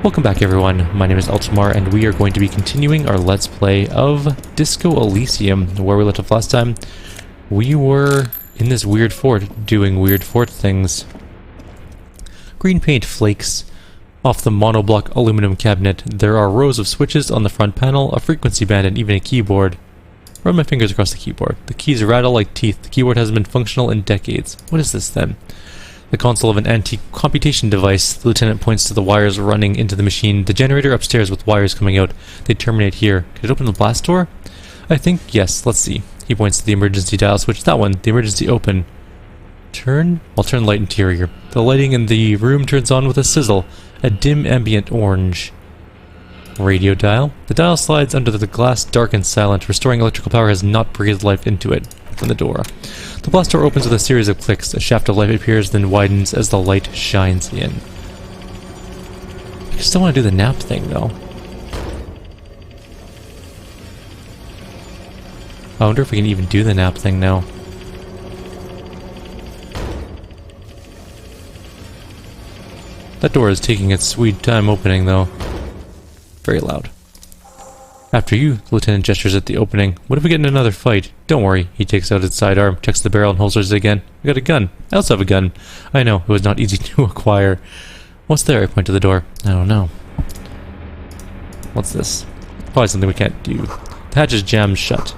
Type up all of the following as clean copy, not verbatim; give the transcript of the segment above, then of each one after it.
Welcome back everyone, my name is Eltimar and we are going to be continuing our Let's Play of Disco Elysium. Where we left off last time, we were in this weird fort, doing weird fort things. Green paint flakes off the monoblock aluminum cabinet. There are rows of switches on the front panel, a frequency band and even a keyboard. Run my fingers across the keyboard. The keys rattle like teeth. The keyboard hasn't been functional in decades. What is this then? The console of an antique computation device. The lieutenant points to the wires running into the machine. The generator upstairs with wires coming out. They terminate here. Could it open the blast door? I think yes. Let's see. He points to the emergency dial switch. That one. The emergency open. Turn? I'll turn light interior. The lighting in the room turns on with a sizzle. A dim ambient orange. Radio dial. The dial slides under the glass, dark and silent. Restoring electrical power has not breathed life into it. Open the door. The blast door opens with a series of clicks. A shaft of light appears, then widens as the light shines in. I still want to do the nap thing, though. I wonder if we can even do the nap thing now. That door is taking its sweet time opening, though. Very loud. After you, the lieutenant gestures at the opening. What if we get in another fight? Don't worry. He takes out his sidearm, checks the barrel and holsters it again. I got a gun. I also have a gun. I know, it was not easy to acquire. What's there? I point to the door. I don't know. What's this? Probably something we can't do. The hatch is jammed shut.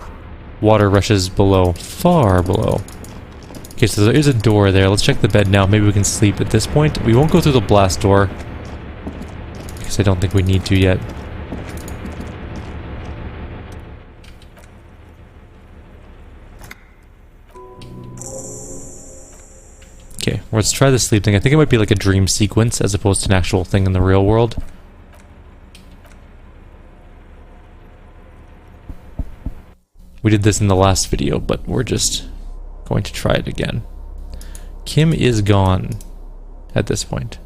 Water rushes below. Far below. Okay, so there is a door there. Let's check the bed now. Maybe we can sleep at this point. We won't go through the blast door, because I don't think we need to yet. Okay, let's try the sleep thing. I think it might be like a dream sequence as opposed to an actual thing in the real world. We did this in the last video, but we're just going to try it again. Kim is gone at this point.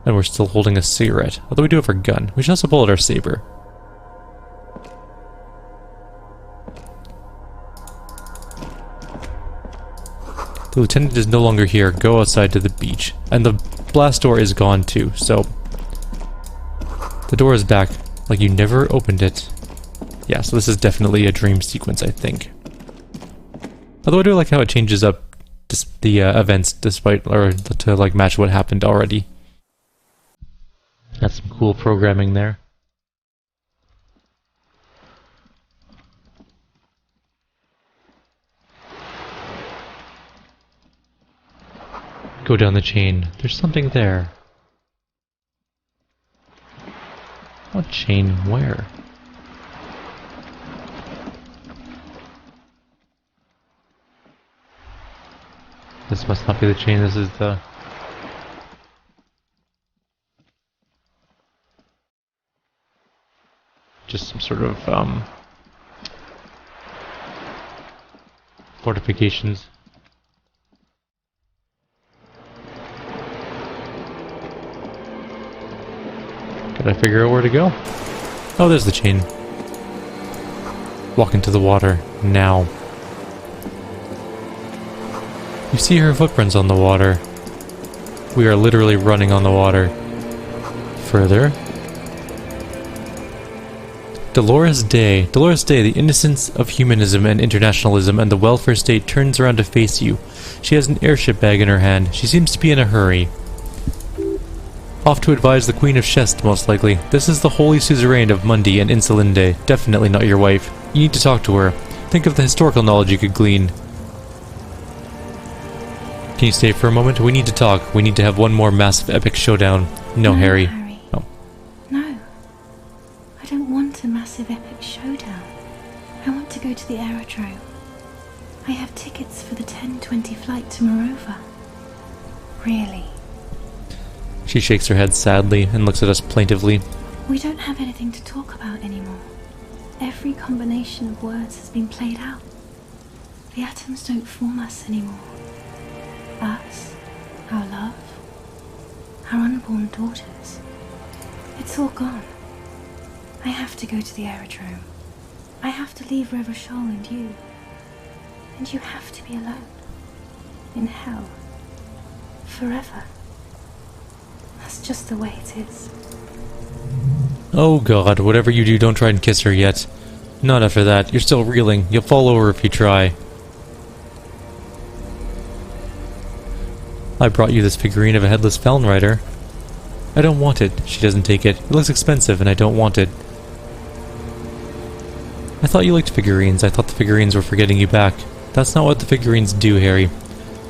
And we're still holding a cigarette. Although we do have our gun. We should also pull out our saber. The lieutenant is no longer here. Go outside to the beach. And the blast door is gone too, so... The door is back, like you never opened it. Yeah, so this is definitely a dream sequence, I think. Although I do like how it changes up the events despite, or to like match what happened already. That's some cool programming there. Go down the chain. There's something there. What chain? Where? This must not be the chain, this is the... just some sort of, fortifications. Gotta figure out where to go. Oh, there's the chain. Walk into the water, now. You see her footprints on the water. We are literally running on the water. Further. Dolores Day. Dolores Day, the innocence of humanism and internationalism and the welfare state turns around to face you. She has an airship bag in her hand. She seems to be in a hurry. Off to advise the Queen of Shest, most likely. This is the Holy Suzerain of Mundi and Insolinde. Definitely not your wife. You need to talk to her. Think of the historical knowledge you could glean. Can you stay for a moment? We need to talk. We need to have one more massive epic showdown. No, Harry. No. No. I don't want a massive epic showdown. I want to go to the aerodrome. I have tickets for the 10:20 flight to Morova. Really? She shakes her head sadly and looks at us plaintively. We don't have anything to talk about anymore. Every combination of words has been played out. The atoms don't form us anymore. Us, our love, our unborn daughters. It's all gone. I have to go to the aerodrome. I have to leave River Shoal and you. And you have to be alone. In hell. Forever. That's just the way it is. Oh god, whatever you do, don't try and kiss her yet. Not after that. You're still reeling. You'll fall over if you try. I brought you this figurine of a headless Felon Rider. I don't want it. She doesn't take it. It looks expensive and I don't want it. I thought you liked figurines. I thought the figurines were for getting you back. That's not what the figurines do, Harry.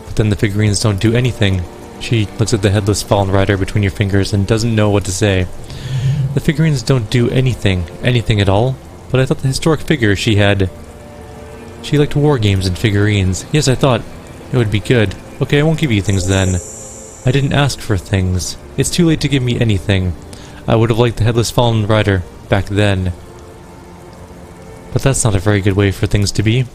But then the figurines don't do anything. She looks at the headless Fallen Rider between your fingers and doesn't know what to say. The figurines don't do anything. Anything at all. But I thought the historic figure she had... She liked war games and figurines. Yes, I thought it would be good. Okay, I won't give you things then. I didn't ask for things. It's too late to give me anything. I would have liked the headless Fallen Rider back then. But that's not a very good way for things to be.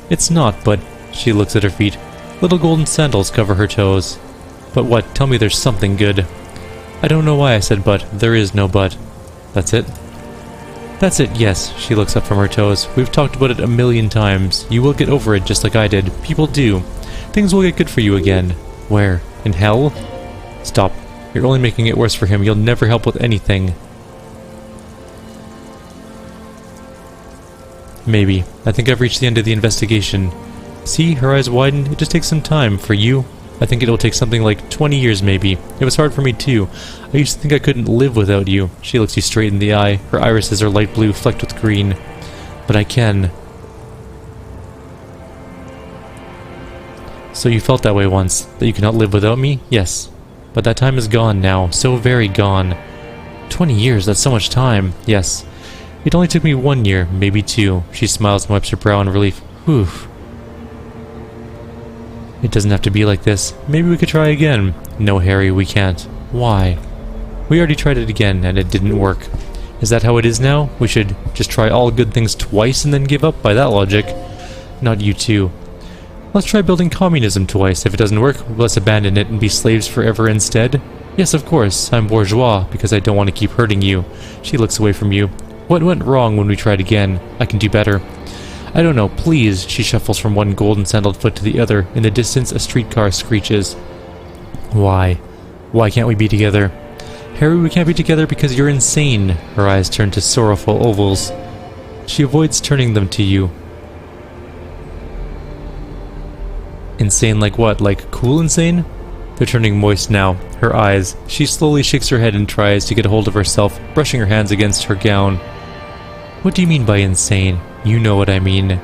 It's not, but... She looks at her feet. Little golden sandals cover her toes. But what? Tell me there's something good. I don't know why I said but. There is no but. That's it? That's it, yes. She looks up from her toes. We've talked about it a million times. You will get over it just like I did. People do. Things will get good for you again. Where? In hell? Stop. You're only making it worse for him. You'll never help with anything. Maybe. I think I've reached the end of the investigation. See? Her eyes widen. It just takes some time. For you, I think it'll take something like 20 years maybe. It was hard for me too. I used to think I couldn't live without you. She looks you straight in the eye. Her irises are light blue, flecked with green. But I can. So you felt that way once, that you cannot live without me? Yes. But that time is gone now. So very gone. 20 years, that's so much time. Yes. It only took me 1 year, maybe 2. She smiles and wipes her brow in relief. Whew. It doesn't have to be like this. Maybe we could try again. No, Harry, we can't. Why? We already tried it again, and it didn't work. Is that how it is now? We should just try all good things twice and then give up by that logic. Not you too. Let's try building communism twice. If it doesn't work, let's abandon it and be slaves forever instead. Yes, of course. I'm bourgeois, because I don't want to keep hurting you. She looks away from you. What went wrong when we tried again? I can do better. I don't know, please. She shuffles from one golden sandaled foot to the other. In the distance, a streetcar screeches. Why? Why can't we be together? Harry, we can't be together because you're insane. Her eyes turn to sorrowful ovals. She avoids turning them to you. Insane like what? Like cool insane? They're turning moist now. Her eyes. She slowly shakes her head and tries to get a hold of herself, brushing her hands against her gown. What do you mean by insane? You know what I mean.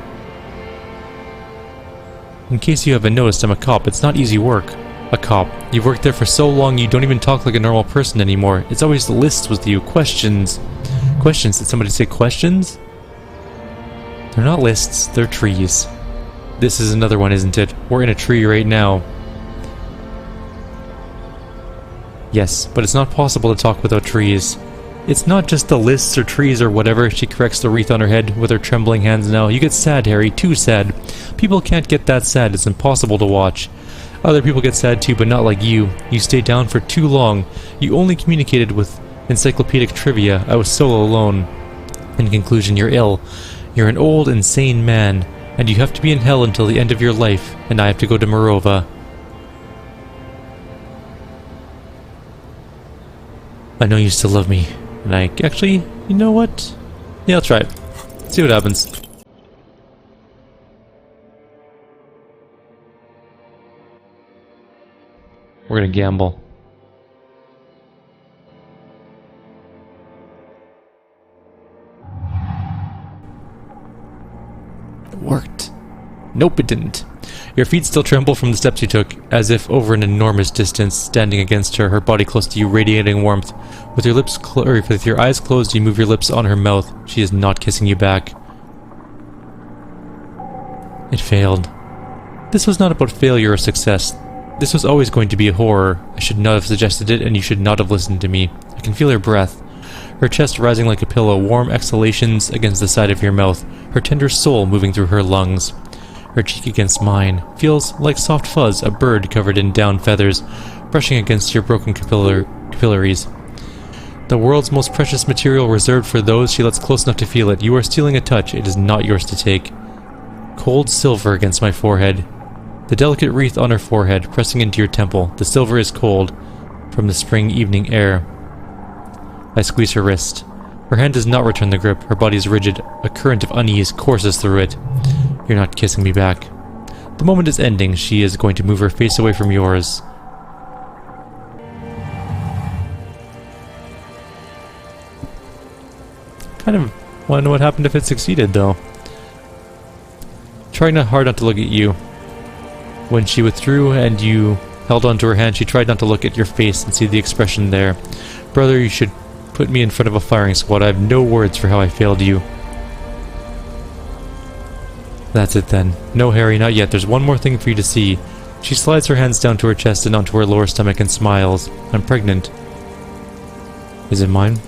In case you haven't noticed, I'm a cop. It's not easy work. A cop. You've worked there for so long you don't even talk like a normal person anymore. It's always lists with you. Questions. Questions? Did somebody say questions? They're not lists. They're trees. This is another one, isn't it? We're in a tree right now. Yes, but it's not possible to talk without trees. It's not just the lists or trees or whatever. She corrects the wreath on her head with her trembling hands now. You get sad, Harry. Too sad. People can't get that sad. It's impossible to watch. Other people get sad too, but not like you. You stayed down for too long. You only communicated with encyclopedic trivia. I was so alone. In conclusion, you're ill. You're an old, insane man. And you have to be in hell until the end of your life. And I have to go to Morova. I know you still love me. And I actually, you know what? Yeah, I'll try it. See what happens. We're gonna gamble. It worked. Nope, it didn't. Your feet still tremble from the steps you took, as if over an enormous distance, standing against her, her body close to you, radiating warmth. With your lips with your eyes closed, you move your lips on her mouth. She is not kissing you back. It failed. This was not about failure or success. This was always going to be a horror. I should not have suggested it, and you should not have listened to me. I can feel her breath. Her chest rising like a pillow, warm exhalations against the side of your mouth, her tender soul moving through her lungs. Her cheek against mine feels like soft fuzz, a bird covered in down feathers, brushing against your broken capillaries. The world's most precious material reserved for those she lets close enough to feel it. You are stealing a touch. It is not yours to take. Cold silver against my forehead. The delicate wreath on her forehead, pressing into your temple. The silver is cold. from the spring evening air. I squeeze her wrist. Her hand does not return the grip. Her body is rigid. A current of unease courses through it. You're not kissing me back. The moment is ending. She is going to move her face away from yours. Kind of want to know what happened if it succeeded, though. Trying hard not to look at you. When she withdrew and you held onto her hand, she tried not to look at your face and see the expression there. Brother, you should put me in front of a firing squad. I have no words for how I failed you. That's it then. No, Harry, not yet. There's one more thing for you to see. She slides her hands down to her chest and onto her lower stomach and smiles. I'm pregnant. Is it mine?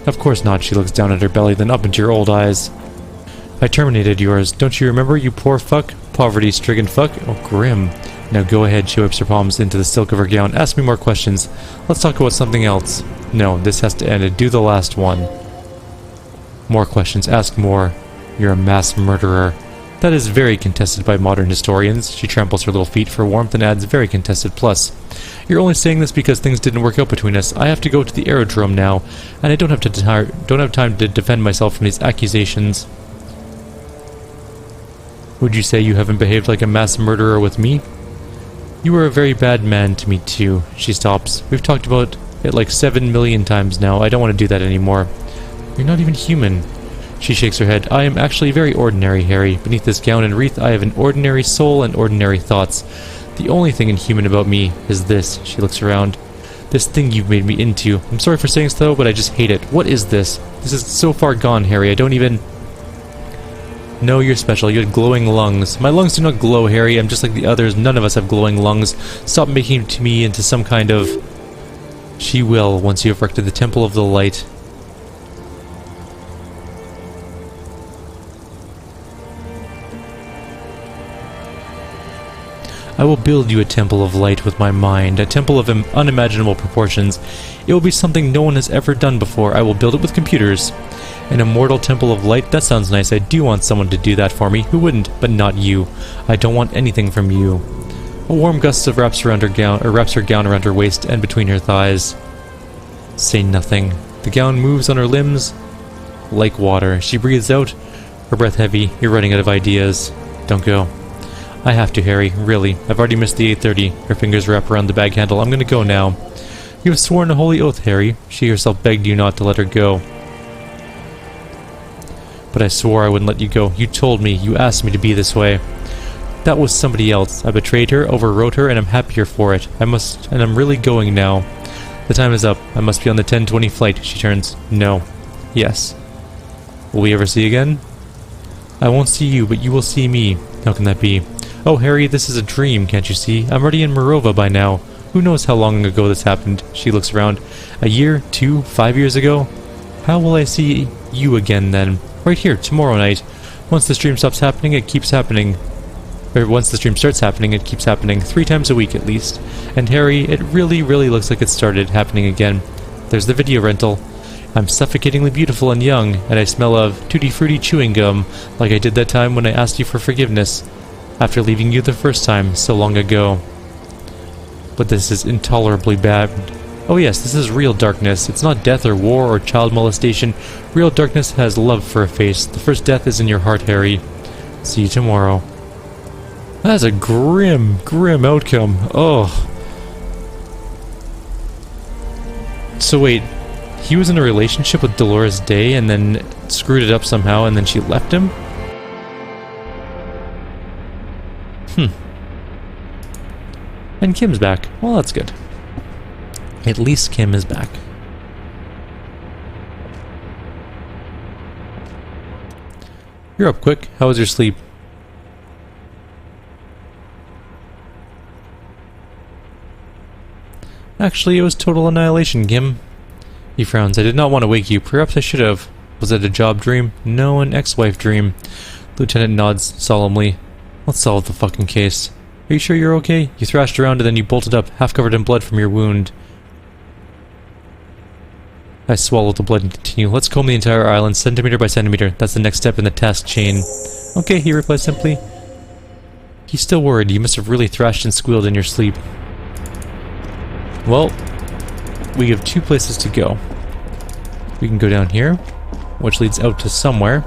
Of course not. She looks down at her belly, then up into your old eyes. I terminated yours. Don't you remember, you poor fuck? Poverty-stricken fuck? Oh, grim. Now go ahead. She wipes her palms into the silk of her gown. Ask me more questions. Let's talk about something else. No, this has to end. Do the last one. More questions. Ask more. You're a mass murderer. That is very contested by modern historians. She tramples her little feet for warmth and adds very contested plus. You're only saying this because things didn't work out between us. I have to go to the aerodrome now, and I don't have time to defend myself from these accusations. Would you say you haven't behaved like a mass murderer with me? You were a very bad man to me too. She stops. We've talked about it like 7 million times now. I don't want to do that anymore. You're not even human. She shakes her head. I am actually very ordinary, Harry. Beneath this gown and wreath, I have an ordinary soul and ordinary thoughts. The only thing inhuman about me is this. She looks around. This thing you've made me into. I'm sorry for saying so, but I just hate it. What is this? This is so far gone, Harry. I don't even... No, you're special. You had glowing lungs. My lungs do not glow, Harry. I'm just like the others. None of us have glowing lungs. Stop making me into some kind of... She will, once you have erected the Temple of the Light. I will build you a temple of light with my mind, a temple of unimaginable proportions. It will be something no one has ever done before. I will build it with computers. An immortal temple of light? That sounds nice. I do want someone to do that for me. Who wouldn't? But not you. I don't want anything from you. A warm gust of wraps her gown around her waist and between her thighs. Say nothing. The gown moves on her limbs like water. She breathes out, her breath heavy. You're running out of ideas. Don't go. I have to, Harry. Really. I've already missed the 8:30. Her fingers wrap around the bag handle. I'm gonna go now. You have sworn a holy oath, Harry. She herself begged you not to let her go. But I swore I wouldn't let you go. You told me. You asked me to be this way. That was somebody else. I betrayed her, overwrote her, and I'm happier for it. I'm really going now. The time is up. I must be on the 10:20 flight. She turns. No. Yes. Will we ever see again? I won't see you, but you will see me. How can that be? Oh, Harry, this is a dream, can't you see? I'm already in Morova by now. Who knows how long ago this happened? She looks around. A year? 2? 5 years ago? How will I see you again then? Right here, tomorrow night. Once the stream stops happening, it keeps happening. Or once the stream starts happening, it keeps happening. 3 times a week at least. And Harry, it really looks like it started happening again. There's the video rental. I'm suffocatingly beautiful and young, and I smell of tutti frutti chewing gum, like I did that time when I asked you for forgiveness. After leaving you the first time, so long ago. But this is intolerably bad. Oh yes, this is real darkness. It's not death or war or child molestation. Real darkness has love for a face. The first death is in your heart, Harry. See you tomorrow. That's a grim outcome. Oh. So wait, he was in a relationship with Dolores Day and then screwed it up somehow and then she left him? And Kim's back. Well, that's good. At least Kim is back. You're up quick. How was your sleep? Actually, it was total annihilation, Kim. He frowns. I did not want to wake you. Perhaps I should have. Was it a job dream? No, an ex-wife dream. Lieutenant nods solemnly. Let's solve the fucking case. Are you sure you're okay? You thrashed around and then you bolted up, half covered in blood from your wound. I swallowed the blood and continue. Let's comb the entire island, centimeter by centimeter. That's the next step in the task chain. Okay, he replies simply. He's still worried. You must have really thrashed and squealed in your sleep. Well, we have two places to go. We can go down here, which leads out to somewhere.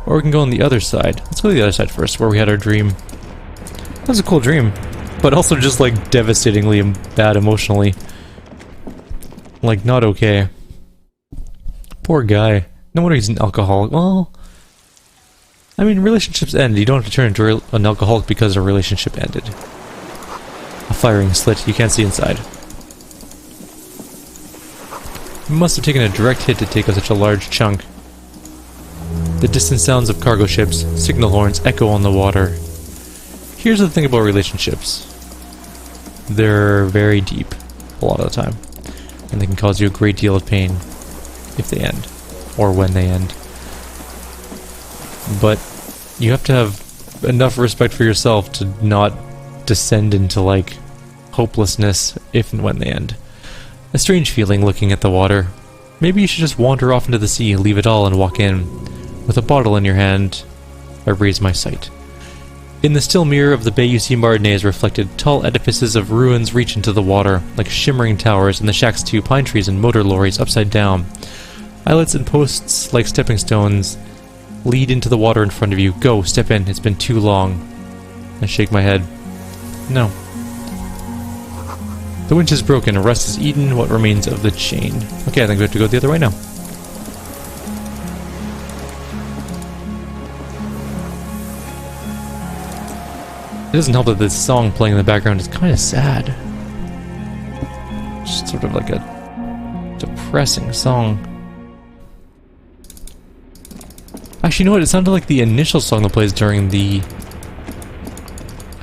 Or we can go on the other side. Let's go to the other side first, where we had our dream. That was a cool dream. But also just, like, devastatingly bad emotionally. Like, not okay. Poor guy. No wonder he's an alcoholic. Well, I mean, relationships end. You don't have to turn into an alcoholic because a relationship ended. A firing slit. You can't see inside. You must have taken a direct hit to take such a large chunk. The distant sounds of cargo ships, signal horns echo on the water. Here's the thing about relationships. They're very deep, a lot of the time. And they can cause you a great deal of pain if they end. Or when they end. But you have to have enough respect for yourself to not descend into, like, hopelessness if and when they end. A strange feeling looking at the water. Maybe you should just wander off into the sea, leave it all, and walk in. With a bottle in your hand, I raise my sight. In the still mirror of the bay you see Mardenez reflected. Tall edifices of ruins reach into the water, like shimmering towers, and the shacks too, pine trees and motor lorries upside down. Islets and posts, like stepping stones, lead into the water in front of you. Go, step in, it's been too long. I shake my head. No. The winch is broken, rust has eaten what remains of the chain. Okay, I think we have to go the other way now. It doesn't help that this song playing in the background is kind of sad. Just sort of like a depressing song. Actually, you know what? It sounded like the initial song that plays during the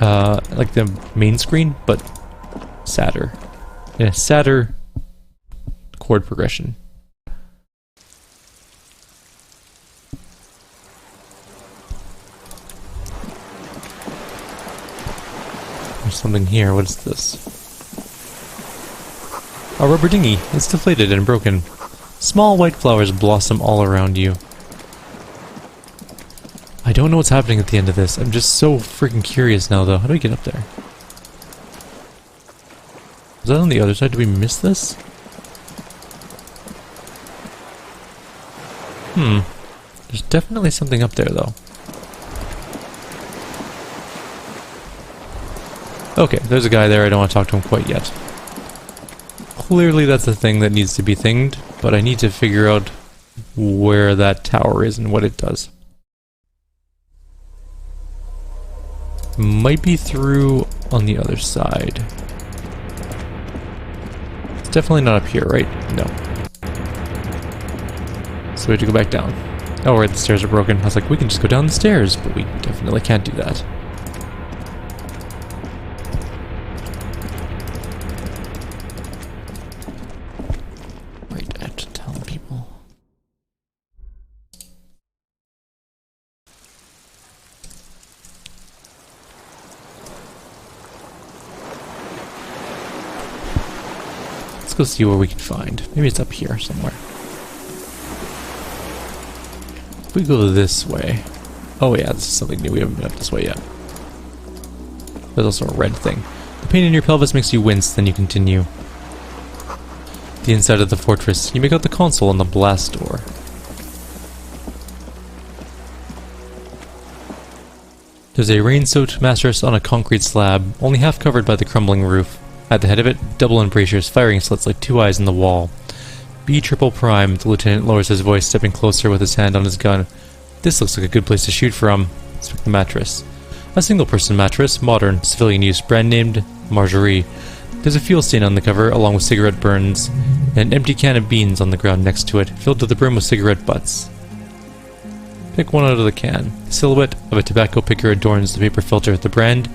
like the main screen, but sadder. In a sadder chord progression. There's something here. What is this? A rubber dinghy. It's deflated and broken. Small white flowers blossom all around you. I don't know what's happening at the end of this. I'm just so freaking curious now, though. How do we get up there? Is that on the other side? Did we miss this? There's definitely something up there, though. Okay, there's a guy there. I don't want to talk to him quite yet. Clearly that's a thing that needs to be thinged, but I need to figure out where that tower is and what it does. Might be through on the other side. It's definitely not up here, right? No. So we have to go back down. Oh, right, the stairs are broken. I was like, we can just go down the stairs, but we definitely can't do that. Right, I have to tell people. Let's go see what we can find. Maybe it's up here somewhere. If we go this way... Oh yeah, this is something new. We haven't been up this way yet. There's also a red thing. The pain in your pelvis makes you wince, then you continue. The inside of the fortress. You make out the console on the blast door. There's a rain-soaked mattress on a concrete slab, only half covered by the crumbling roof. At the head of it, double embrasures, firing slits like two eyes in the wall. B triple prime, the lieutenant lowers his voice, stepping closer with his hand on his gun. This looks like a good place to shoot from. Inspect the mattress. A single-person mattress, modern, civilian use, brand named Marjorie. There's a fuel stain on the cover, along with cigarette burns, and an empty can of beans on the ground next to it, filled to the brim with cigarette butts. Pick one out of the can. The silhouette of a tobacco picker adorns the paper filter. The brand...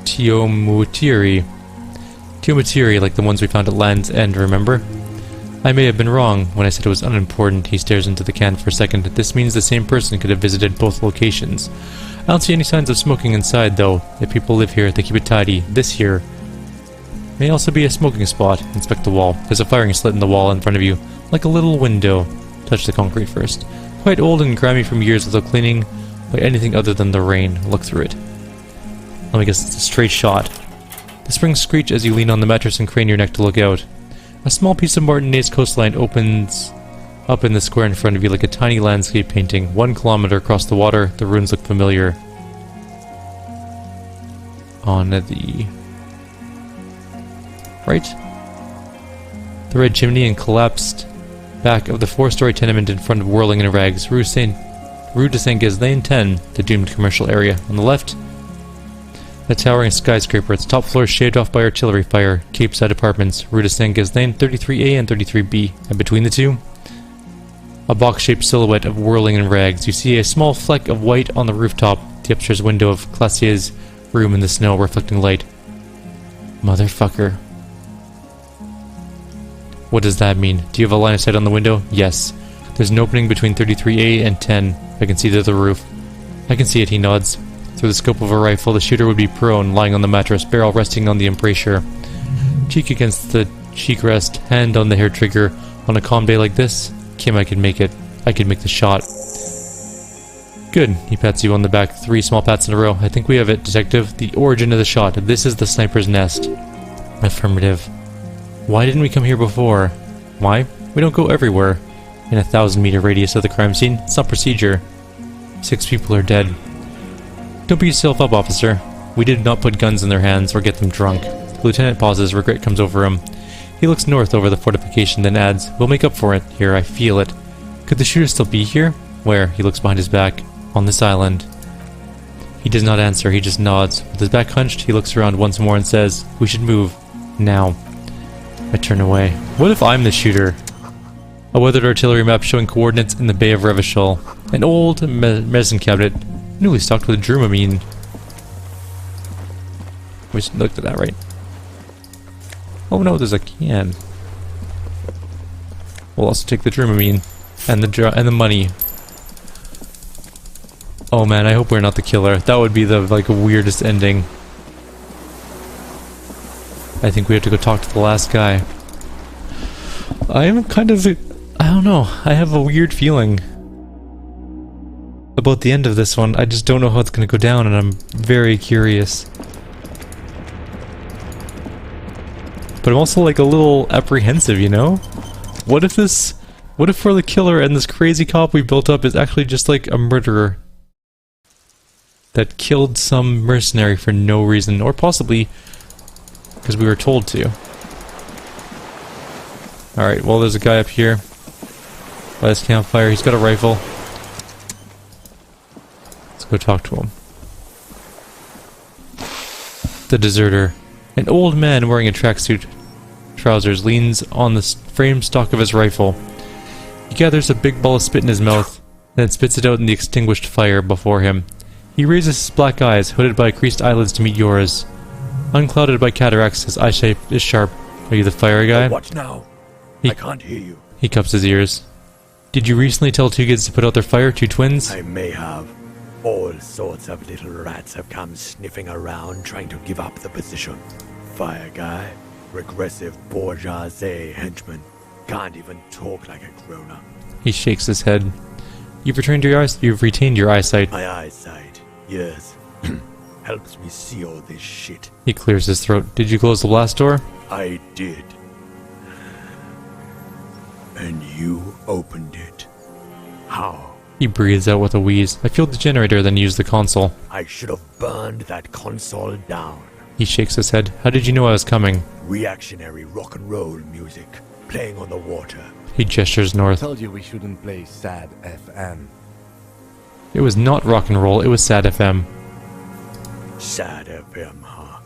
Teomutiri, like the ones we found at Land's End, remember? I may have been wrong when I said it was unimportant. He stares into the can for a second. This means the same person could have visited both locations. I don't see any signs of smoking inside, though. If people live here, they keep it tidy. This here may also be a smoking spot. Inspect the wall. There's a firing slit in the wall in front of you, like a little window. Touch the concrete first. Quite old and grimy from years without cleaning by anything other than the rain. Look through it. Let me guess, it's a straight shot. The springs screech as you lean on the mattress and crane your neck to look out. A small piece of Martinez coastline opens up in the square in front of you like a tiny landscape painting. 1 kilometer across the water, the ruins look familiar. On the right, the red chimney and collapsed back of the 4-story tenement in front of Whirling in Rags, Rue de Saint Ghislain 10, the doomed commercial area. On the left, a towering skyscraper, its top floor shaved off by artillery fire, Cape Side Apartments, Rue de Saint Ghislain 33A and 33B, and between the two, a box-shaped silhouette of Whirling in Rags. You see a small fleck of white on the rooftop, the upstairs window of Classier's room in the snow reflecting light. Motherfucker. What does that mean? Do you have a line of sight on the window? Yes. There's an opening between 33A and 10. I can see to the roof. I can see it, he nods. Through the scope of a rifle, the shooter would be prone, lying on the mattress, barrel resting on the embrasure. Cheek against the cheek rest, hand on the hair trigger. On a calm day like this, Kim, I can make it. I can make the shot. Good. He pats you on the back. 3 small pats in a row. I think we have it, Detective. The origin of the shot. This is the sniper's nest. Affirmative. Why didn't we come here before? Why? We don't go everywhere. In a 1,000-meter radius of the crime scene. It's not procedure. 6 people are dead. Don't beat yourself up, officer. We did not put guns in their hands or get them drunk. The lieutenant pauses. Regret comes over him. He looks north over the fortification, then adds, we'll make up for it. Here, I feel it. Could the shooter still be here? Where? He looks behind his back. On this island. He does not answer. He just nods. With his back hunched, he looks around once more and says, we should move. Now. I turn away. What if I'm the shooter? A weathered artillery map showing coordinates in the Bay of Revachol. An old medicine cabinet, newly stocked with Dramamine. We just looked at that, right? Oh no, there's a can. We'll also take the Dramamine and the money. Oh man, I hope we're not the killer. That would be the weirdest ending. I think we have to go talk to the last guy. I am kind of... I don't know. I have a weird feeling about the end of this one. I just don't know how it's going to go down, and I'm very curious. But I'm also like a little apprehensive, you know? What if we're the killer and this crazy cop we built up is actually just like a murderer that killed some mercenary for no reason, or possibly because we were told to. Alright, well there's a guy up here by this campfire. He's got a rifle. Let's go talk to him. The deserter. An old man wearing a tracksuit trousers leans on the frame stock of his rifle. He gathers a big ball of spit in his mouth, then spits it out in the extinguished fire before him. He raises his black eyes, hooded by creased eyelids, to meet yours. Unclouded by cataracts, his eye shape is sharp. Are you the fire guy? Oh, what now? I can't hear you. He cups his ears. Did you recently tell 2 kids to put out their fire, 2 twins? I may have. All sorts of little rats have come sniffing around trying to give up the position. Fire guy, regressive bourgeoisie henchman, can't even talk like a grown-up. He shakes his head. You've retained your eyesight. My eyesight, yes. Helps me see all this shit. He clears his throat. Did you close the blast door? I did. And you opened it. How? He breathes out with a wheeze. I fueled the generator, then used the console. I should have burned that console down. He shakes his head. How did you know I was coming? Reactionary rock and roll music, playing on the water. He gestures north. Told you we shouldn't play sad FM. It was not rock and roll, it was sad FM. Sad FM, huh?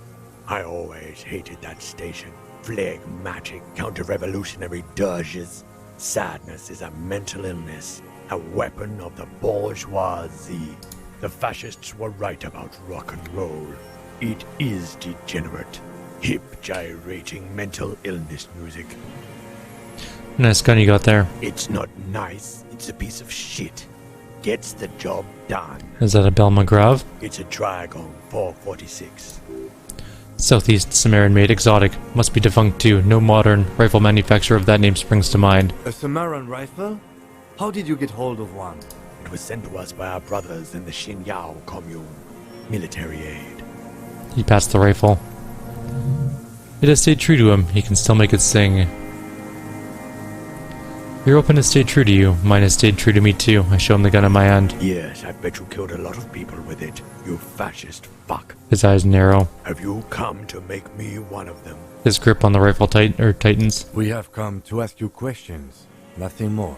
I always hated that station. Phlegmatic, counter-revolutionary dirges. Sadness is a mental illness, a weapon of the bourgeoisie. The fascists were right about rock and roll. It is degenerate, hip, gyrating mental illness music. Nice gun you got there. It's not nice, it's a piece of shit. Gets the job done. Is that a Belle McGrav? It's a Dragon 446. Southeast Sumerian made exotic. Must be defunct too. No modern rifle manufacturer of that name springs to mind. A Sumerian rifle? How did you get hold of one? It was sent to us by our brothers in the Xinyao commune. Military aid. He pats the rifle. It has stayed true to him. He can still make it sing. Your weapon has stayed true to you. Mine has stayed true to me too. I show him the gun in my hand. Yes, I bet you killed a lot of people with it, you fascist fuck. His eyes narrow. Have you come to make me one of them? His grip on the rifle tightens. We have come to ask you questions, nothing more.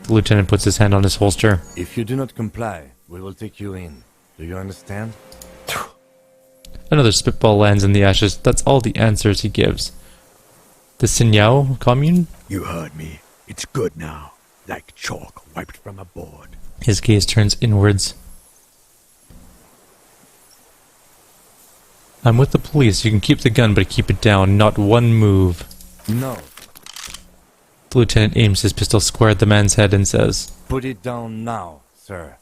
The lieutenant puts his hand on his holster. If you do not comply, we will take you in. Do you understand? Another spitball lands in the ashes. That's all the answers he gives. The Sinyao commune? You heard me. It's good now. Like chalk wiped from a board. His gaze turns inwards. I'm with the police. You can keep the gun, but keep it down. Not one move. No. The lieutenant aims his pistol square at the man's head and says, Put it down now, sir.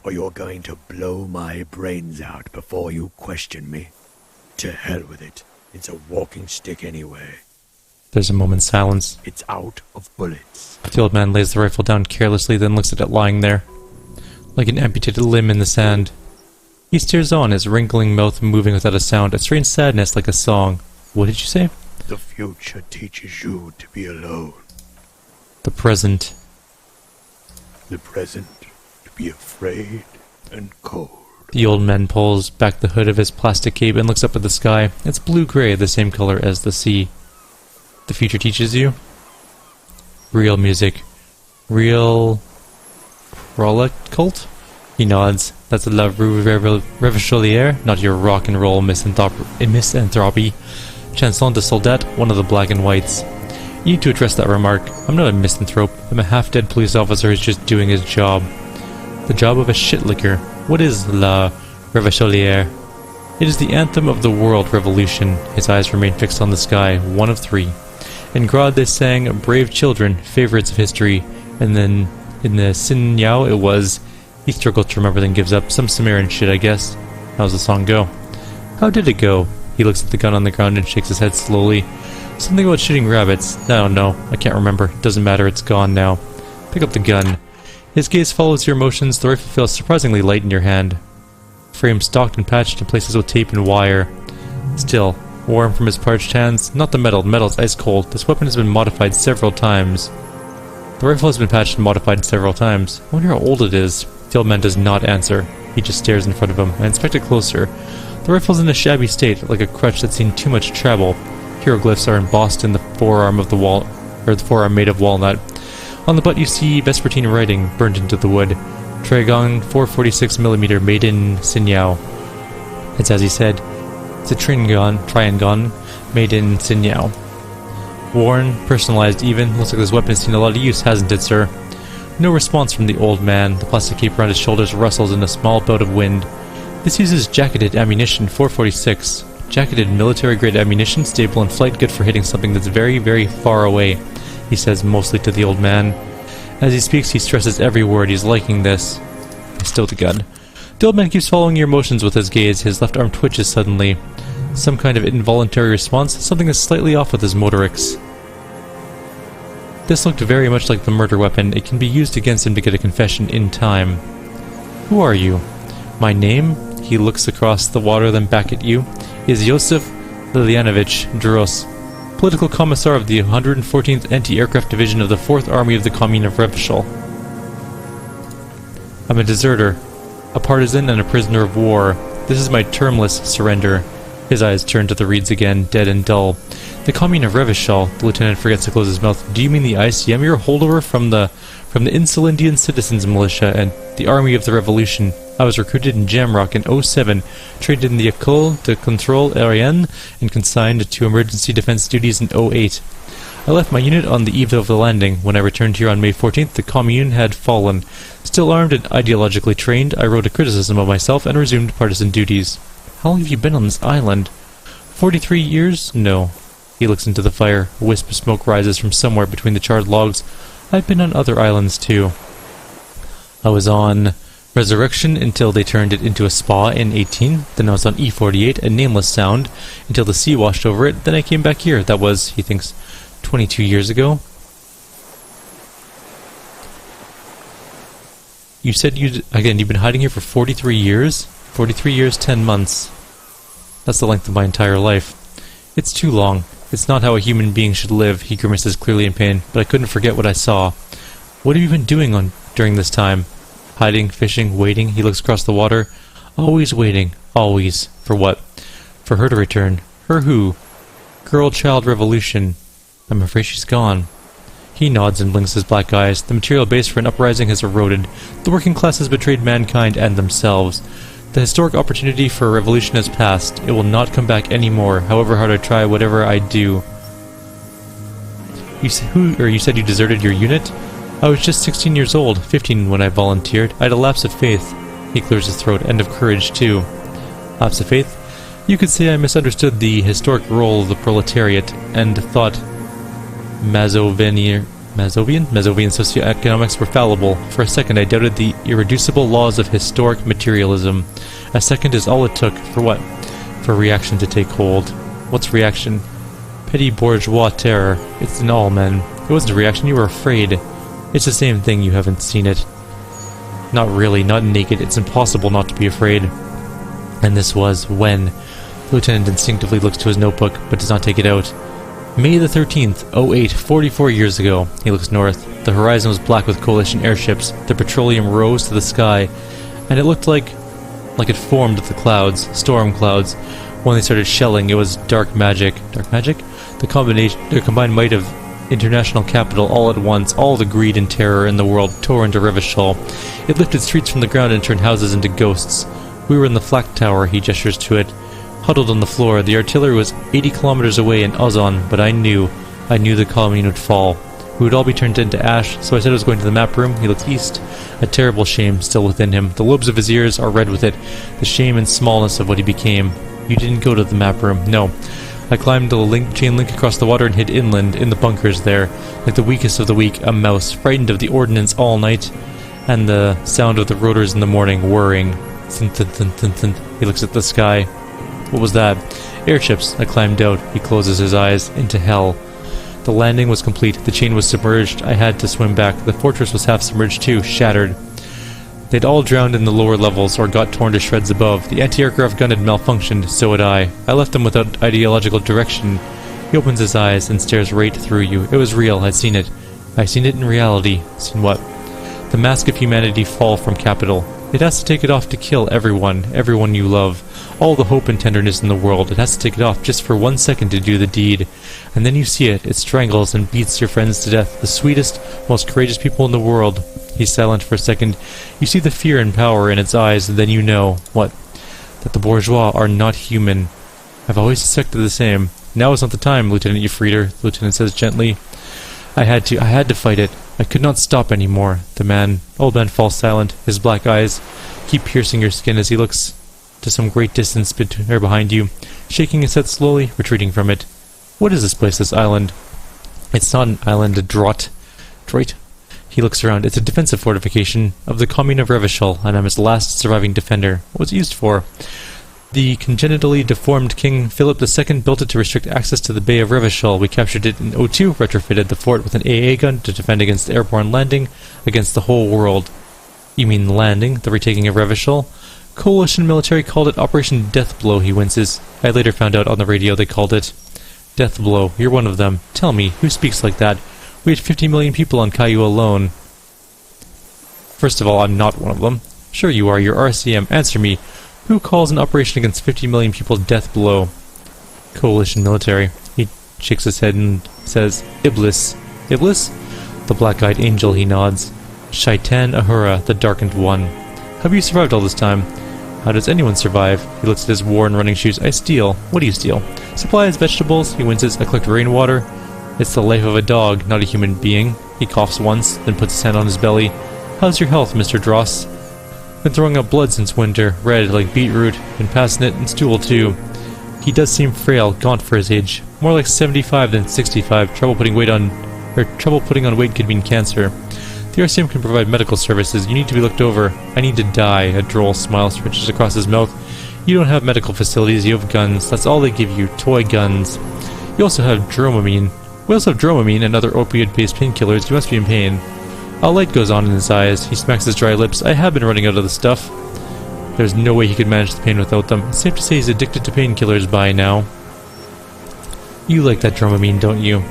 Or you're going to blow my brains out before you question me. To hell with it. It's a walking stick anyway. There's a moment's silence. It's out of bullets. The old man lays the rifle down carelessly, then looks at it lying there, like an amputated limb in the sand. He stares on, his wrinkling mouth moving without a sound, a strange sadness like a song. What did you say? The future teaches you to be alone. The present. The present to be afraid and cold. The old man pulls back the hood of his plastic cape and looks up at the sky. It's blue-gray, the same color as the sea. The future teaches you? Real music. Real... Prolect cult? He nods. That's a La Rue Révolutionnaire, not your rock and roll misanthropy. Chanson de Soldat, one of the black and whites. You need to address that remark. I'm not a misanthrope. I'm a half-dead police officer who's just doing his job. The job of a shitlicker. What is La Révolutionnaire? It is the anthem of the world revolution. His eyes remain fixed on the sky, one of three. In Grad they sang Brave Children, favorites of history, and then in the Sinyao it was... He struggles to remember, then gives up. Some Sumerian shit, I guess. How's the song go? How did it go? He looks at the gun on the ground and shakes his head slowly. Something about shooting rabbits. I don't know. I can't remember. Doesn't matter, it's gone now. Pick up the gun. His gaze follows your motions. The rifle feels surprisingly light in your hand. Frame stocked and patched in places with tape and wire. Still, warm from his parched hands. Not the metal. The metal's ice cold. This weapon has been modified several times. The rifle has been patched and modified several times. I wonder how old it is. The old man does not answer. He just stares in front of him. I inspect it closer. The rifle's in a shabby state, like a crutch that's seen too much travel. Hieroglyphs are embossed in the forearm of the wall, or the forearm made of walnut. On the butt you see Vespertine writing burnt into the wood. Tragon 446mm made in Sinyao. It's as he said. It's a Triangon made in Sinyao. Worn, personalized even. Looks like this weapon has seen a lot of use, hasn't it, sir? No response from the old man. The plastic cape around his shoulders rustles in a small bout of wind. This uses jacketed ammunition, 446. Jacketed military-grade ammunition, stable in flight, good for hitting something that's very, very far away, he says mostly to the old man. As he speaks, he stresses every word. He's liking this. Still the gun. The old man keeps following your motions with his gaze. His left arm twitches suddenly. Some kind of involuntary response. Something is slightly off with his motorics. This looked very much like the murder weapon. It can be used against him to get a confession in time. Who are you? My name? He looks across the water, then back at you. Is Yosef Lilianovich Duros, political commissar of the 114th Anti-Aircraft Division of the 4th Army of the Commune of Revachol. I'm a deserter, a partisan and a prisoner of war. This is my termless surrender. His eyes turn to the reeds again, dead and dull. The Commune of Revachol. The lieutenant forgets to close his mouth. Do you mean the ICM? You're a holdover from the Insulindian Citizens Militia and the Army of the Revolution. I was recruited in Jamrock in 07, trained in the École de Contrôle Aérien, and consigned to emergency defense duties in 08. I left my unit on the eve of the landing. When I returned here on May 14th, the Commune had fallen. Still armed and ideologically trained, I wrote a criticism of myself and resumed partisan duties. How long have you been on this island? 43 years? No. He looks into the fire. A wisp of smoke rises from somewhere between the charred logs. I've been on other islands too. I was on Resurrection until they turned it into a spa in 18. Then I was on E48, a nameless sound, until the sea washed over it. Then I came back here. That was, he thinks, 22 years ago. You said you've been hiding here for 43 years? 43 years, 10 months. That's the length of my entire life. It's too long. It's not how a human being should live, he grimaces clearly in pain, but I couldn't forget what I saw. What have you been doing during this time? Hiding, fishing, waiting, he looks across the water. Always waiting, always. For what? For her to return. Her who? Girl-child revolution. I'm afraid she's gone. He nods and blinks his black eyes. The material base for an uprising has eroded. The working class has betrayed mankind and themselves. The historic opportunity for a revolution has passed. It will not come back anymore, however hard I try, whatever I do. You said you deserted your unit? I was just 16 years old, 15 when I volunteered. I had a lapse of faith. He clears his throat, and of courage, too. Lapse of faith? You could say I misunderstood the historic role of the proletariat, and thought Mazovian socioeconomics were fallible. For a second I doubted the irreducible laws of historic materialism. A second is all it took. For what? For reaction to take hold. What's reaction? Petty bourgeois terror. It's in all men. It wasn't a reaction, you were afraid. It's the same thing, you haven't seen it. Not really, not naked. It's impossible not to be afraid. And this was when. The lieutenant instinctively looks to his notebook, but does not take it out. May the 13th, 08, 44 years ago. He looks north. The horizon was black with coalition airships. The petroleum rose to the sky, and it looked like it formed of the clouds, storm clouds. When they started shelling, it was dark magic. Dark magic? The combined might of international capital all at once, all the greed and terror in the world tore into Revachol. It lifted streets from the ground and turned houses into ghosts. We were in the flak tower, he gestures to it. Huddled on the floor, the artillery was 80 kilometers away in Ozon, but I knew the commune would fall. We would all be turned into ash, so I said I was going to the map room. He looks east, a terrible shame still within him. The lobes of his ears are red with it, the shame and smallness of what he became. You didn't go to the map room, no. I climbed the chain link across the water and hid inland, in the bunkers there, like the weakest of the weak, a mouse, frightened of the ordnance all night, and the sound of the rotors in the morning whirring. Thun, thun, thun, thun, thun. He looks at the sky. What was that? Airships. I climbed out. He closes his eyes. Into hell. The landing was complete. The chain was submerged. I had to swim back. The fortress was half submerged too, shattered. They'd all drowned in the lower levels or got torn to shreds above. The anti-aircraft gun had malfunctioned, so had I. I left them without ideological direction. He opens his eyes and stares right through you. It was real. I'd seen it. I'd seen it in reality. Seen what? The mask of humanity fall from capital. It has to take it off to kill everyone you love. All the hope and tenderness in the world. It has to take it off just for 1 second to do the deed. And then you see it. It strangles and beats your friends to death. The sweetest, most courageous people in the world. He's silent for a second. You see the fear and power in its eyes, and then you know. What? That the bourgeois are not human. I've always suspected the same. Now is not the time, Lieutenant Euphriter, the lieutenant says gently. I had to fight it. I could not stop any more. Old man falls silent. His black eyes keep piercing your skin as he looks to some great distance behind you, shaking his head slowly, retreating from it. What is this place, this island? It's not an island, a draught. Droit? He looks around. It's a defensive fortification of the commune of Revachol, and I'm its last surviving defender. What was it used for? The congenitally deformed King Philip II built it to restrict access to the Bay of Revachol. We captured it in '02, retrofitted the fort with an AA gun to defend against airborne landing against the whole world. You mean the landing, the retaking of Revachol? Coalition military called it Operation Deathblow, he winces. I later found out on the radio they called it Deathblow. You're one of them. Tell me, who speaks like that? We had 50 million people on Caillou alone. First of all, I'm not one of them. Sure you are, you're RCM. Answer me. Who calls an operation against 50 million people death blow? Coalition military. He shakes his head and says, Iblis. Iblis? The black-eyed angel, he nods. Shaitan Ahura, the darkened one. How have you survived all this time? How does anyone survive? He looks at his worn running shoes. I steal. What do you steal? Supplies, vegetables. He winces. I collect rainwater. It's the life of a dog, not a human being. He coughs once, then puts his hand on his belly. How's your health, Mr. Dross? Been throwing up blood since winter. Red, like beetroot. Been passing it in stool, too. He does seem frail, gaunt for his age. More like 75 than 65. Trouble putting on weight could mean cancer. The RCM can provide medical services. You need to be looked over. I need to die. A droll smile stretches across his mouth. You don't have medical facilities. You have guns. That's all they give you. Toy guns. You also have Dramamine. We also have Dramamine and other opioid-based painkillers. You must be in pain. A light goes on in his eyes. He smacks his dry lips. I have been running out of the stuff. There's no way he could manage the pain without them. It's safe to say he's addicted to painkillers by now. You like that Dramamine, don't you?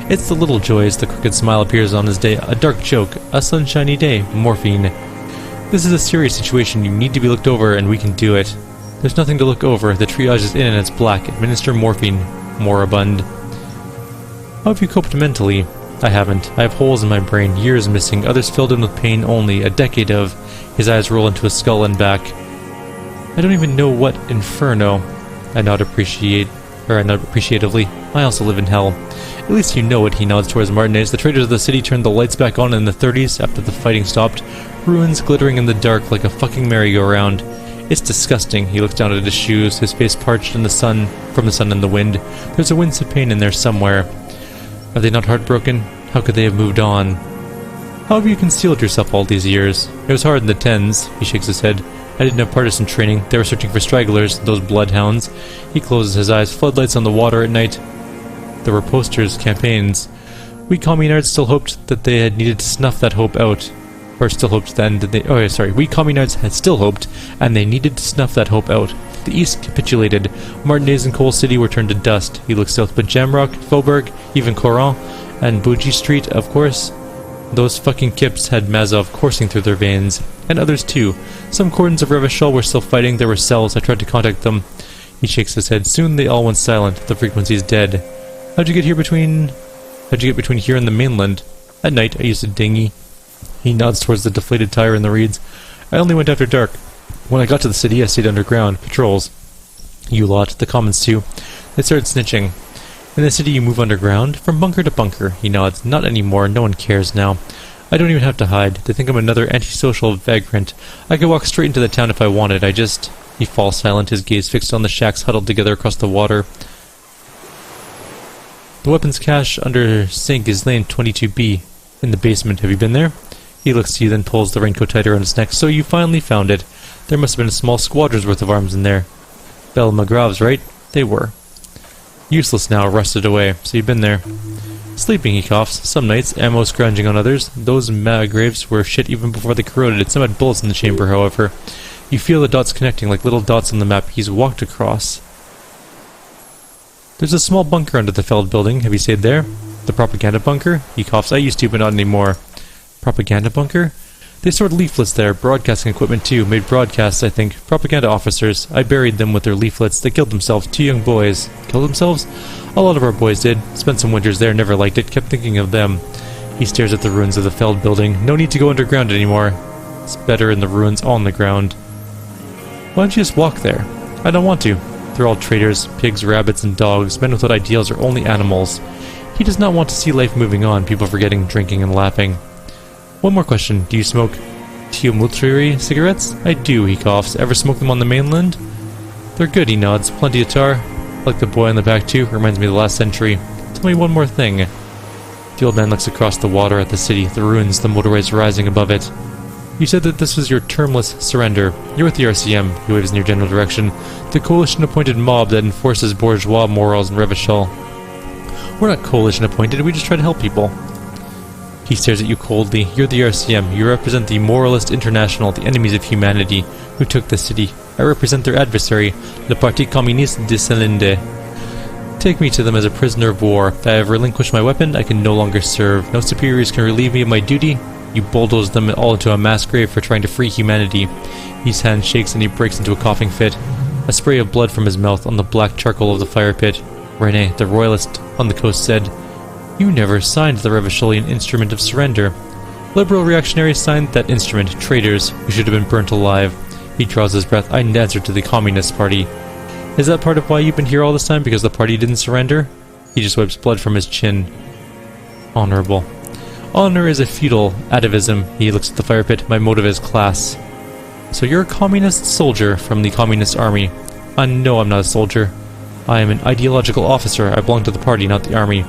It's the little joys. The crooked smile appears on his day. A dark joke. A sunshiny day. Morphine. This is a serious situation. You need to be looked over, and we can do it. There's nothing to look over. The triage is in and it's black. Administer morphine. Moribund. How have you coped mentally? I haven't. I have holes in my brain. Years missing. Others filled in with pain only. A decade of... His eyes roll into his skull and back. I don't even know what inferno. I nod appreciatively. I also live in hell. At least you know it, he nods towards Martinez. The traders of the city turned the lights back on in the 30s after the fighting stopped. Ruins glittering in the dark like a fucking merry-go-round. It's disgusting. He looks down at his shoes, his face parched in the sun, from the sun and the wind. There's a wince of pain in there somewhere. Are they not heartbroken? How could they have moved on? How have you concealed yourself all these years? It was hard in the 10s. He shakes his head. I didn't have partisan training. They were searching for stragglers, those bloodhounds. He closes his eyes. Floodlights on the water at night. There were posters, campaigns. We communards still hoped that they had needed to snuff that hope out. Or still hoped then that they... Oh, yeah, sorry. We communards had still hoped, and they needed to snuff that hope out. The East capitulated. Martinez and Coal City were turned to dust. He looks south, but Jamrock, Faubourg, even Coran, and Bougie Street, of course. Those fucking Kips had Mazov coursing through their veins. And others too. Some cordons of Revachol were still fighting. There were cells. I tried to contact them. He shakes his head. Soon they all went silent. The frequency's dead. How'd you get between here and the mainland? At night, I used a dinghy. He nods towards the deflated tire in the reeds. I only went after dark. When I got to the city, I stayed underground. Patrols. You lot. The commons too. They started snitching. In the city you move underground? From bunker to bunker. He nods. Not anymore. No one cares now. I don't even have to hide. They think I'm another antisocial vagrant. I could walk straight into the town if I wanted. He falls silent, his gaze fixed on the shacks huddled together across the water. The weapons cache under sink is lane 22B. In the basement. Have you been there? He looks to you, then pulls the raincoat tighter around his neck. So you finally found it. There must have been a small squadron's worth of arms in there. Belle Magrav's, right? They were. Useless now, rusted away. So you've been there. Sleeping, he coughs. Some nights, ammo scrounging on others. Those graves were shit even before they corroded. Some had bullets in the chamber, however. You feel the dots connecting like little dots on the map he's walked across. There's a small bunker under the Feld building. Have you stayed there? The propaganda bunker? He coughs. I used to, but not anymore. Propaganda bunker? They stored leaflets there, broadcasting equipment too, made broadcasts, I think. Propaganda officers. I buried them with their leaflets. They killed themselves. 2 young boys. Killed themselves? A lot of our boys did. Spent some winters there, never liked it, kept thinking of them. He stares at the ruins of the Feld building. No need to go underground anymore. It's better in the ruins on the ground. Why don't you just walk there? I don't want to. They're all traitors, pigs, rabbits, and dogs. Men without ideals are only animals. He does not want to see life moving on, people forgetting, drinking, and laughing. One more question. Do you smoke Teomultriri cigarettes? I do, he coughs. Ever smoke them on the mainland? They're good, he nods. Plenty of tar. Like the boy on the back too. Reminds me of the last century. Tell me one more thing. The old man looks across the water at the city, the ruins, the motorways rising above it. You said that this was your termless surrender. You're with the RCM, he waves in your general direction. The coalition-appointed mob that enforces bourgeois morals in Revachol. We're not coalition-appointed, we just try to help people. He stares at you coldly. You're the RCM. You represent the Moralist International, the enemies of humanity, who took the city. I represent their adversary, le Parti Communiste de Célinde. Take me to them as a prisoner of war. I have relinquished my weapon. I can no longer serve. No superiors can relieve me of my duty. You bulldoze them all into a mass grave for trying to free humanity. His hand shakes and he breaks into a coughing fit. A spray of blood from his mouth on the black charcoal of the fire pit. Rene, the royalist on the coast, said, You never signed the Revacholian instrument of surrender. Liberal reactionaries signed that instrument. Traitors, who should have been burnt alive. He draws his breath. I answer to the Communist Party. Is that part of why you've been here all this time? Because the party didn't surrender? He just wipes blood from his chin. Honorable. Honor is a feudal atavism. He looks at the fire pit. My motive is class. So you're a communist soldier from the communist army. No, I'm not a soldier. I am an ideological officer. I belong to the party, not the army.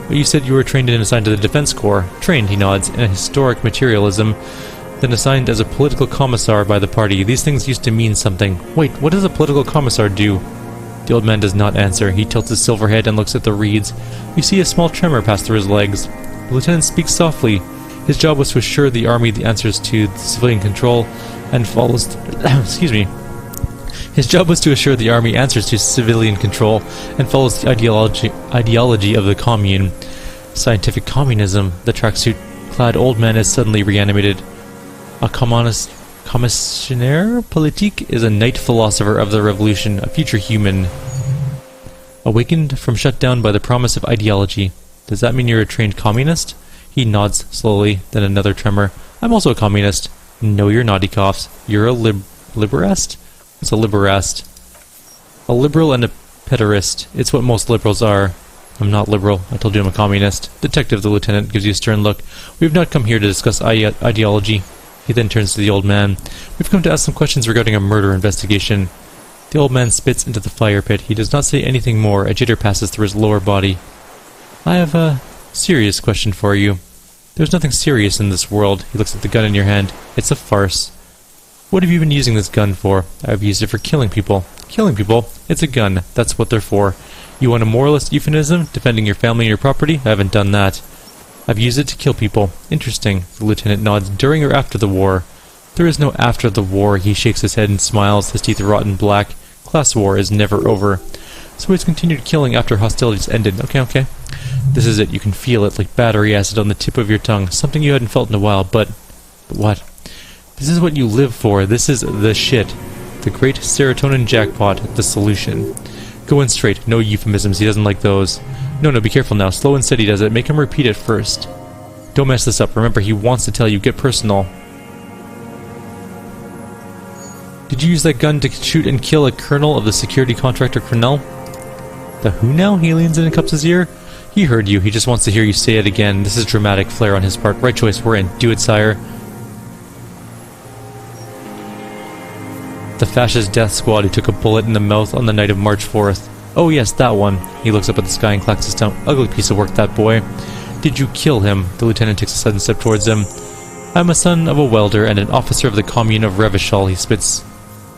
But you said you were trained and assigned to the Defense Corps. Trained, he nods, in a historic materialism, then assigned as a political commissar by the party. These things used to mean something. Wait, what does a political commissar do? The old man does not answer. He tilts his silver head and looks at the reeds. You see a small tremor pass through his legs. The lieutenant speaks softly. His job was to assure the army the answers to the civilian control and follows... excuse me. His job was to assure the army answers to civilian control and follows the ideology of the commune. Scientific communism. The tracksuit-clad old man is suddenly reanimated. A commissionaire politique is a knight philosopher of the revolution, a future human. Awakened from shutdown by the promise of ideology. Does that mean you're a trained communist? He nods slowly, then another tremor. I'm also a communist. No, you're not, he coughs. You're a liberast? What's a liberast? A liberal and a pederast. It's what most liberals are. I'm not liberal. I told you I'm a communist. Detective, the lieutenant gives you a stern look. We have not come here to discuss ideology. He then turns to the old man. We've come to ask some questions regarding a murder investigation. The old man spits into the fire pit. He does not say anything more. A jitter passes through his lower body. I have a serious question for you. There's nothing serious in this world. He looks at the gun in your hand. It's a farce. What have you been using this gun for? I've used it for killing people. Killing people? It's a gun. That's what they're for. You want a moralist euphemism? Defending your family and your property? I haven't done that. I've used it to kill people. Interesting. The lieutenant nods. During or after the war? There is no after the war. He shakes his head and smiles, his teeth rotten black. Class war is never over. So it's continued killing after hostilities ended. Okay. This is it. You can feel it, like battery acid on the tip of your tongue. Something you hadn't felt in a while, but what? This is what you live for. This is the shit. The great serotonin jackpot. The solution. Go in straight. No euphemisms. He doesn't like those. No, be careful now. Slow and steady does it. Make him repeat it first. Don't mess this up. Remember, he wants to tell you. Get personal. Did you use that gun to shoot and kill a colonel of the security contractor Krinable? The who now? He leans in and cups his ear. He heard you. He just wants to hear you say it again. This is dramatic flair on his part. Right choice. We're in. Do it, sire. The fascist death squad who took a bullet in the mouth on the night of March 4th. Oh yes, that one. He looks up at the sky and clacks his tongue. Ugly piece of work, that boy. Did you kill him? The lieutenant takes a sudden step towards him. I'm a son of a welder and an officer of the commune of Revachol. He spits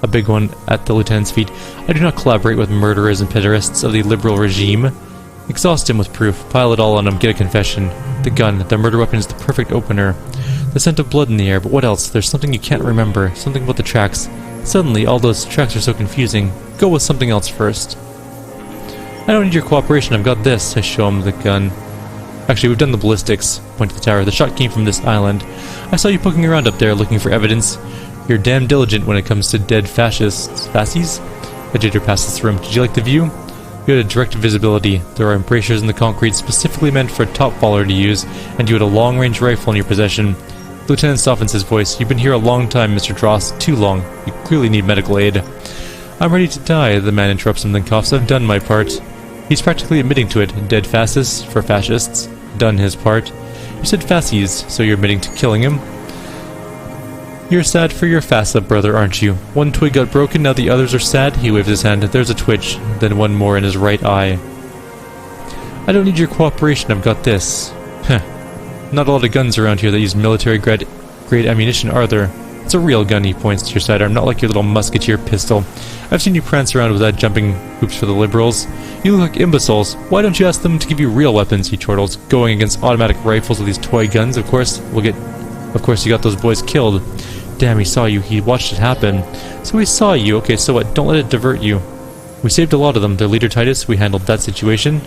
a big one at the lieutenant's feet. I do not collaborate with murderers and pederasts of the liberal regime. Exhaust him with proof. Pile it all on him. Get a confession. The gun, the murder weapon is the perfect opener. The scent of blood in the air, but what else? There's something you can't remember. Something about the tracks. Suddenly, all those tracks are so confusing. Go with something else first. I don't need your cooperation. I've got this. I show him the gun. Actually, we've done the ballistics. Point to the tower. The shot came from this island. I saw you poking around up there looking for evidence. You're damn diligent when it comes to dead fascists. Fascies? A jitter passes through him. Did you like the view? You had a direct visibility. There are embrasures in the concrete specifically meant for a top follower to use, and you had a long-range rifle in your possession. The lieutenant softens his voice. You've been here a long time, Mr. Dross. Too long. You clearly need medical aid. I'm ready to die, the man interrupts him, then coughs. I've done my part. He's practically admitting to it. Dead fascists for fascists. Done his part. You said fascies, so you're admitting to killing him? You're sad for your Fassa brother, aren't you? One twig got broken, now the others are sad? He waves his hand. There's a twitch, then one more in his right eye. I don't need your cooperation, I've got this. Heh. Not a lot of guns around here that use military-grade ammunition, are there? It's a real gun, he points to your sidearm, not like your little musketeer pistol. I've seen you prance around with that jumping hoops for the liberals. You look like imbeciles. Why don't you ask them to give you real weapons, he chortles. Going against automatic rifles with these toy guns, of course you got those boys killed. Damn, he saw you. He watched it happen. So he saw you. Okay, so what? Don't let it divert you. We saved a lot of them. Their leader Titus, we handled that situation.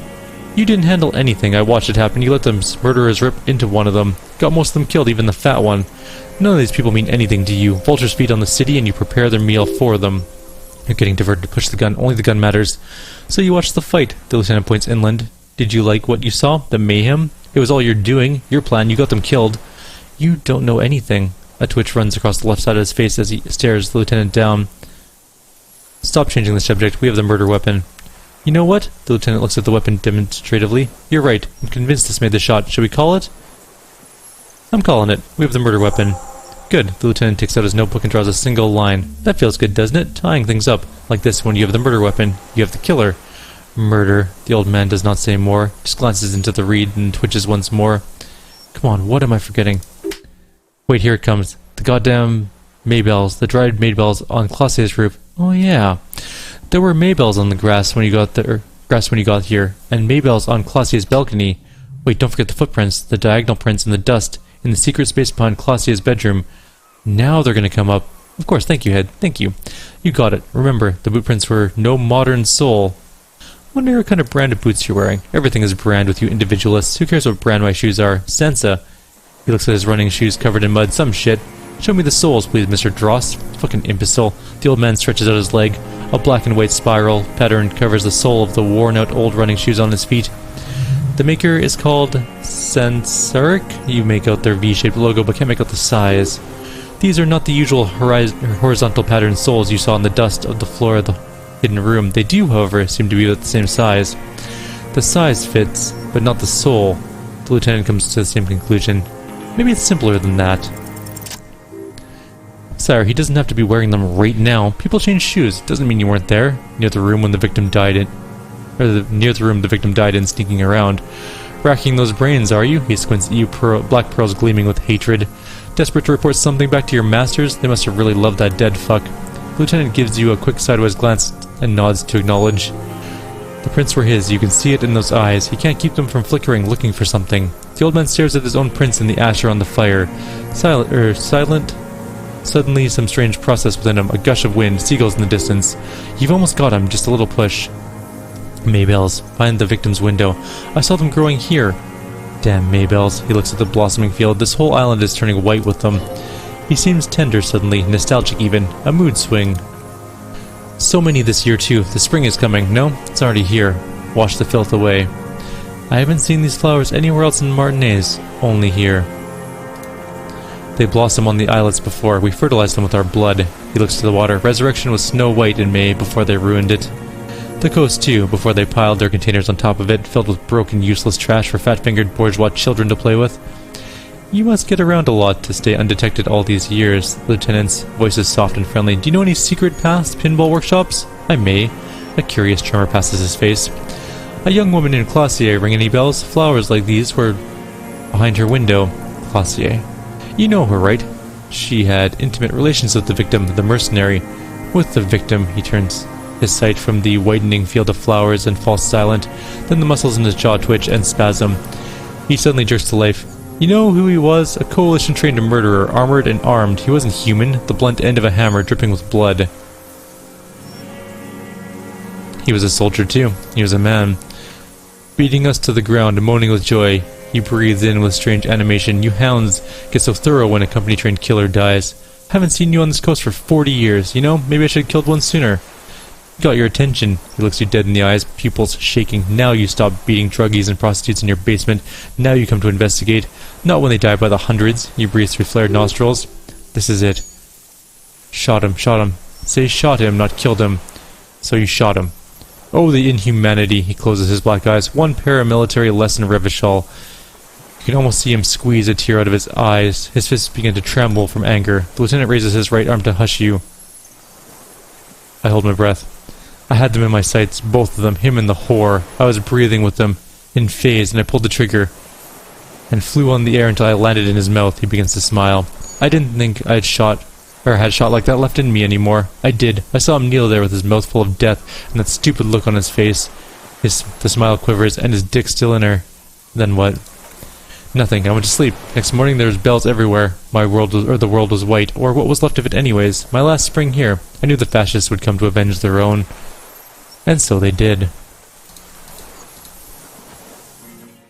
You didn't handle anything. I watched it happen. You let them murderers rip into one of them. Got most of them killed, even the fat one. None of these people mean anything to you. Vultures feed on the city and you prepare their meal for them. You're getting diverted to push the gun. Only the gun matters. So you watched the fight. The lieutenant points inland. Did you like what you saw? The mayhem? It was all your doing. Your plan. You got them killed. You don't know anything. A twitch runs across the left side of his face as he stares the lieutenant down. Stop changing the subject. We have the murder weapon. You know what? The lieutenant looks at the weapon demonstratively. You're right. I'm convinced this made the shot. Should we call it? I'm calling it. We have the murder weapon. Good. The lieutenant takes out his notebook and draws a single line. That feels good, doesn't it? Tying things up. Like this, when you have the murder weapon, you have the killer. Murder. The old man does not say more. Just glances into the reed and twitches once more. Come on, what am I forgetting? Wait, here it comes. The goddamn Maybells. The dried Maybells on Classier's roof. Oh yeah. There were Maybells on the grass when you got here, and Maybells on Classier's balcony. Wait, don't forget the footprints, the diagonal prints in the dust, in the secret space behind Classier's bedroom. Now they're gonna come up. Of course, thank you, Head. Thank you. You got it. Remember, the boot prints were no modern soul. Wonder what kind of brand of boots you're wearing. Everything is brand with you individualists. Who cares what brand my shoes are? Sansa. He looks at his running shoes covered in mud. Some shit. Show me the soles, please, Mr. Dross. Fucking imbecile. The old man stretches out his leg. A black and white spiral pattern covers the sole of the worn-out old running shoes on his feet. The maker is called Sensoric. You make out their V-shaped logo, but can't make out the size. These are not the usual horizontal pattern soles you saw in the dust of the floor of the hidden room. They do, however, seem to be about the same size. The size fits, but not the sole. The lieutenant comes to the same conclusion. Maybe it's simpler than that. Sire, he doesn't have to be wearing them right now. People change shoes. Doesn't mean you weren't there, near the room when the victim died in, near the room the victim died in, sneaking around. Racking those brains, are you? He squints at you, black pearls gleaming with hatred. Desperate to report something back to your masters? They must have really loved that dead fuck. The lieutenant gives you a quick sideways glance and nods to acknowledge. The prints were his. You can see it in those eyes. He can't keep them from flickering, looking for something. The old man stares at his own prints in the ash around the fire. Silent. Suddenly, some strange process within him. A gush of wind, seagulls in the distance. You've almost got him, just a little push. Maybells. Find the victim's window. I saw them growing here. Damn Maybells. He looks at the blossoming field. This whole island is turning white with them. He seems tender suddenly, nostalgic even. A mood swing. So many this year too. The spring is coming. No, it's already here. Wash the filth away. I haven't seen these flowers anywhere else in Martinez. Only here. They blossom on the islets before. We fertilized them with our blood. He looks to the water. Resurrection was snow white in May before they ruined it. The coast too, before they piled their containers on top of it, filled with broken, useless trash for fat-fingered bourgeois children to play with. You must get around a lot to stay undetected all these years. The lieutenant's voice is soft and friendly. Do you know any secret paths, pinball workshops? I may. A curious tremor passes his face. A young woman named Classier, ring any bells? Flowers like these were behind her window. Classier. You know her, right? She had intimate relations with the victim, the mercenary. With the victim, he turns his sight from the widening field of flowers and falls silent. Then the muscles in his jaw twitch and spasm. He suddenly jerks to life. You know who he was? A coalition-trained murderer, armored and armed. He wasn't human, the blunt end of a hammer dripping with blood. He was a soldier too. He was a man. Beating us to the ground, moaning with joy. He breathes in with strange animation. You hounds get so thorough when a company-trained killer dies. Haven't seen you on this coast for 40 years. You know, maybe I should have killed one sooner. Got your attention. He looks you dead in the eyes, pupils shaking. Now you stop beating druggies and prostitutes in your basement. Now you come to investigate. Not when they die by the hundreds. You breathe through flared nostrils. This is it. Shot him, shot him. Say shot him, not killed him. So you shot him. Oh, the inhumanity. He closes his black eyes. One paramilitary lesson, Revachol. You can almost see him squeeze a tear out of his eyes. His fists begin to tremble from anger. The lieutenant raises his right arm to hush you. I hold my breath. I had them in my sights, both of them, him and the whore. I was breathing with them, in phase, and I pulled the trigger, and flew on the air until I landed in his mouth. He begins to smile. I didn't think I had shot like that left in me anymore. I did. I saw him kneel there with his mouth full of death, and that stupid look on his face. The smile quivers, and his dick still in her. Then what? Nothing. I went to sleep. Next morning there was bells everywhere. The world was white, or what was left of it anyways. My last spring here. I knew the fascists would come to avenge their own. And so they did.